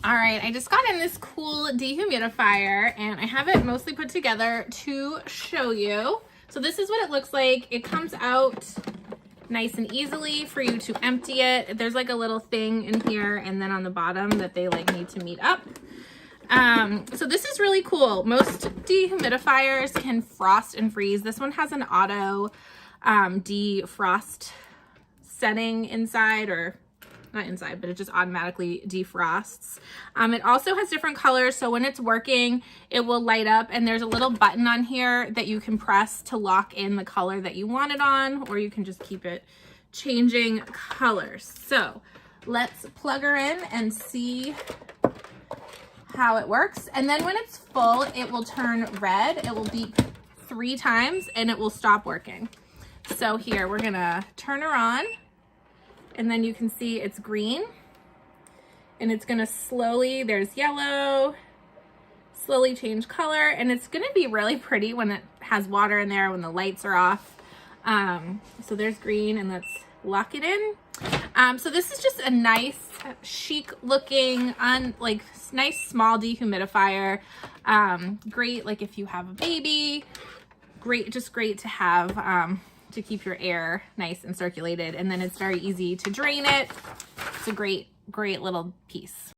All right, I just got in this cool dehumidifier and I have it mostly put together to show you. So this is what it looks like. It comes out nice and easily for you to empty it. There's like a little thing in here and then on the bottom that they like need to meet up. So this is really cool. Most dehumidifiers can frost and freeze. This one has an auto defrost setting inside, or not inside, but it just automatically defrosts. It also has different colors, so when it's working, it will light up, and there's a little button on here that you can press to lock in the color that you want it on, or you can just keep it changing colors. So let's plug her in and see how it works. And then when it's full, it will turn red. It will beep 3 times and it will stop working. So here, we're gonna turn her on, and then you can see it's green, and it's gonna slowly, there's yellow, slowly change color, and it's gonna be really pretty when it has water in there, when the lights are off. So there's green, and let's lock it in. So this is just a nice, chic looking, nice small dehumidifier. Great, like if you have a baby, great, just great to have, to keep your air nice and circulated, and then it's very easy to drain it. It's a great little piece.